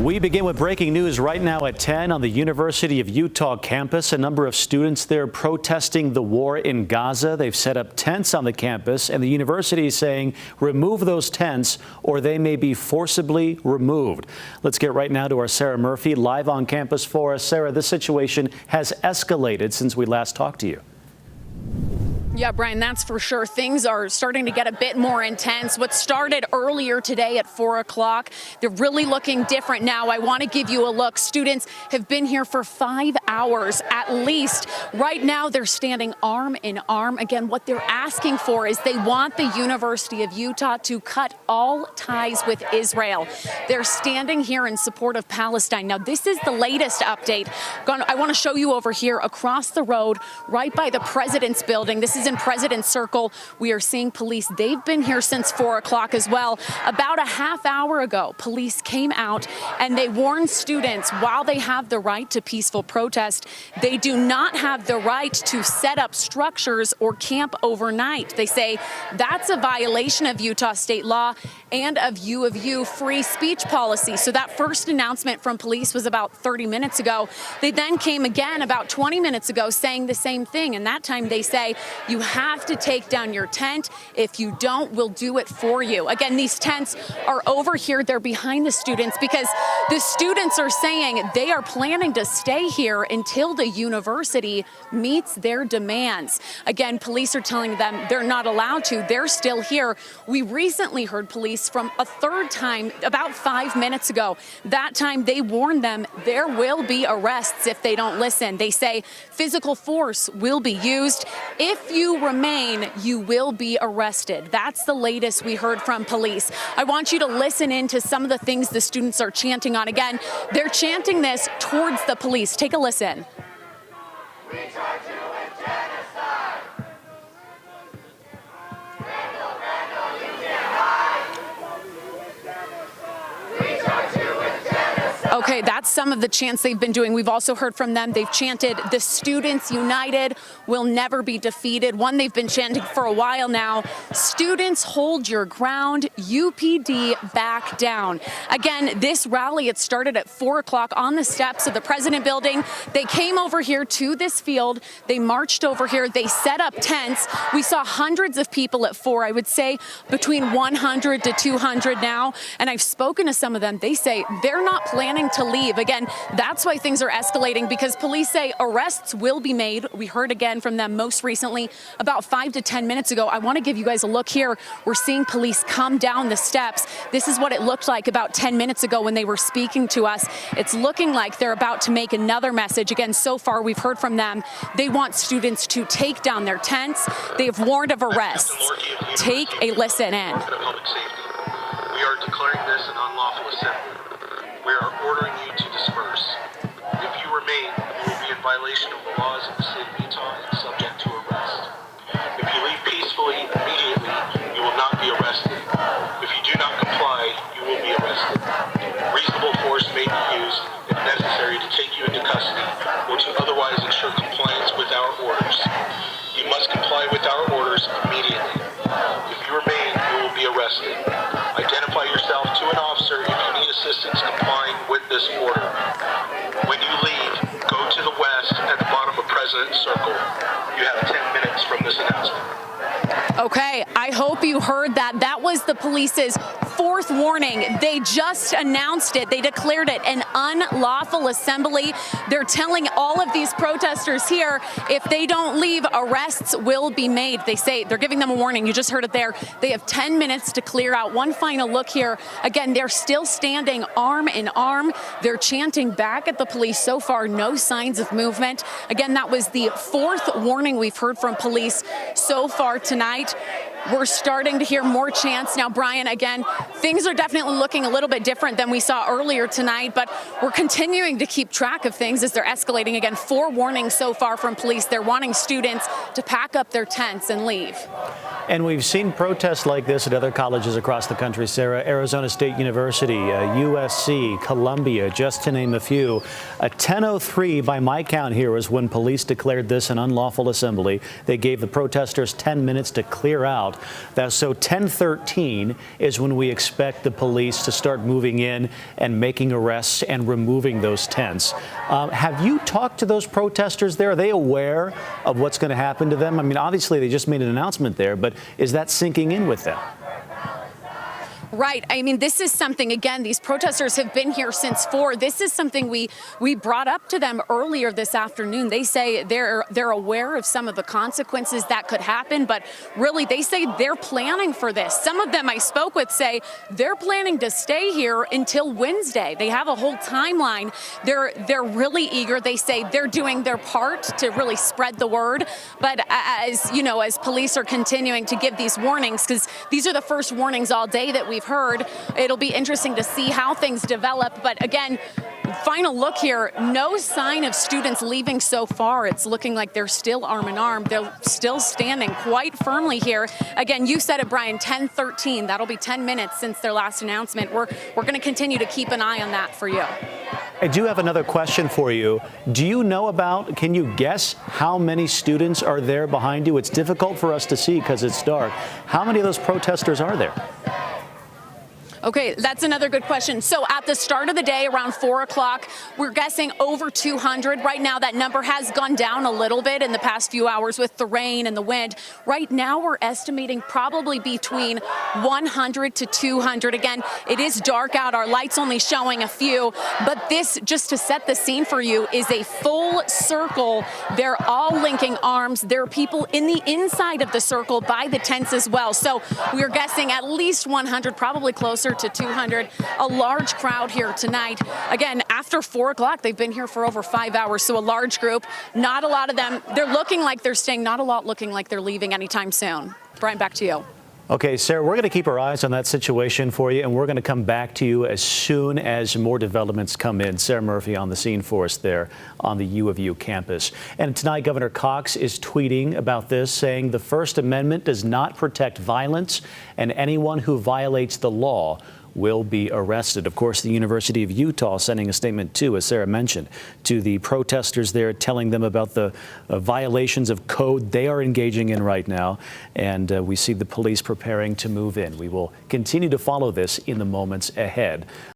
We begin with breaking news right now at 10 on the University of Utah campus. A number of students there protesting the war in Gaza. They've set up tents on the campus, and the university is saying remove those tents or they may be forcibly removed. Let's get right now to our Sarah Murphy live on campus for us. Sarah, this situation has escalated since we last talked to you. Yeah, Brian, that's for sure. Things are starting to get a bit more intense. What started earlier today at 4 o'clock, they're really looking different now. I want to give you a look. Students have been here for 5 hours at least. Right now, they're standing arm in arm. Again, what they're asking for is they want the University of Utah to cut all ties with Israel. They're standing here in support of Palestine. Now, this is the latest update. I want to show you over here across the road, right by the President's building. This is in President's Circle. We are seeing police. They've been here since 4 o'clock as well. About a half hour ago, police came out and they warned students while they have the right to peaceful protest, they do not have the right to set up structures or camp overnight. They say that's a violation of Utah state law and of U of U free speech policy. So that first announcement from police was about 30 minutes ago. They then came again about 20 minutes ago saying the same thing. And that time they say, you have to take down your tent. If you don't, we'll do it for you. Again, these tents are over here. They're behind the students because the students are saying they are planning to stay here until the university meets their demands. Again, police are telling them they're not allowed to. They're still here. We recently heard police from a third time about 5 minutes ago. That time they warned them there will be arrests if they don't listen. They say physical force will be used. If you remain, you will be arrested. That's the latest we heard from police. I want you to listen in to some of the things the students are chanting on. Again, they're chanting this towards the police. Take a listen. We charge you with genocide. Randall, you can't hide. We charge you with genocide. Okay, that's some of the chants they've been doing. We've also heard from them. They've chanted, the students united will never be defeated. One they've been chanting for a while now, students hold your ground, UPD back down. Again, this rally, it started at 4 o'clock on the steps of the President building. They came over here to this field. They marched over here. They set up tents. We saw hundreds of people at 4, I would say between 100 to 200 now. And I've spoken to some of them. They say they're not planning to leave. Again, that's why things are escalating, because police say arrests will be made. We heard again from them most recently about 5 to 10 minutes ago. I want to give you guys a look here. We're seeing police come down the steps. This is what it looked like about 10 minutes ago when they were speaking to us. It's looking like they're about to make another message. Again, so far we've heard from them. They want students to take down their tents. They have warned of arrests. Take a listen in. We are declaring this an unlawful assembly. We are ordering you to disperse. If you remain, you will be in violation of the laws of the state of Utah and subject to arrest. If you leave peacefully, immediately, you will not be arrested. If you do not comply, you will be arrested. Reasonable force may be used, if necessary, to take you into custody or to otherwise ensure compliance with our orders. You must comply with our orders immediately. If you remain, you will be arrested. Identify yourself to an officer if you need assistance complying with this order. When you leave, go to the west at the bottom of President's Circle. You have 10 minutes from this announcement. Okay, I hope you heard that. That was the police's fourth warning. They just announced it. They declared it an unlawful assembly. They're telling all of these protesters here, if they don't leave, arrests will be made. They say they're giving them a warning. You just heard it there. They have 10 minutes to clear out. One final look here. Again, they're still standing arm in arm. They're chanting back at the police. So far, no signs of movement. Again, that was the fourth warning we've heard from police so far tonight. We're starting to hear more chants now. Brian, again, things are definitely looking a little bit different than we saw earlier tonight, but we're continuing to keep track of things as they're escalating. Again, 4 warnings so far from police. They're wanting students to pack up their tents and leave. And we've seen protests like this at other colleges across the country, Sarah. Arizona State University, USC, Columbia, just to name a few. At 10:03 by my count here is when police declared this an unlawful assembly. They gave the protesters 10 minutes to clear out. out. So 10:13 is when we expect the police to start moving in and making arrests and removing those tents. Have you talked to those protesters there? Are they aware of what's going to happen to them? I mean, obviously they just made an announcement there, but is that sinking in with them? Right. I mean, this is something, again, these protesters have been here since 4. This is something we brought up to them earlier this afternoon. They say they're aware of some of the consequences that could happen, but really they say they're planning for this. Some of them I spoke with say they're planning to stay here until Wednesday. They have a whole timeline. They're really eager. They say they're doing their part to really spread the word. But as you know, as police are continuing to give these warnings, because these are the first warnings all day that we've heard, it'll be interesting to see how things develop. But again, final look here, no sign of students leaving so far. It's looking like they're still arm in arm. They're still standing quite firmly here. Again, you said it, Brian, 10:13. That'll be 10 minutes since their last announcement. We're going to continue to keep an eye on that for you. I do have another question for you. Do you know about, can you guess how many students are there behind you? It's difficult for us to see because it's dark. How many of those protesters are there? Okay, that's another good question. So at the start of the day, around 4 o'clock, we're guessing over 200. Right now, that number has gone down a little bit in the past few hours with the rain and the wind. Right now, we're estimating probably between 100 to 200. Again, it is dark out. Our light's only showing a few. But this, just to set the scene for you, is a full circle. They're all linking arms. There are people in the inside of the circle by the tents as well. So we're guessing at least 100, probably closer to 200, a large crowd here tonight. Again, after 4 o'clock, they've been here for over 5 hours, so a large group. Not a lot of them, they're looking like they're staying, not a lot looking like they're leaving anytime soon. Brian, back to you. Okay, Sarah, we're going to keep our eyes on that situation for you, and we're going to come back to you as soon as more developments come in. Sarah Murphy on the scene for us there on the U of U campus. And tonight, Governor Cox is tweeting about this, saying the First Amendment does not protect violence, and anyone who violates the law will be arrested. Of course, the University of Utah sending a statement too, as Sarah mentioned, to the protesters there, telling them about the violations of code they are engaging in right now. And we see the police preparing to move in. We will continue to follow this in the moments ahead.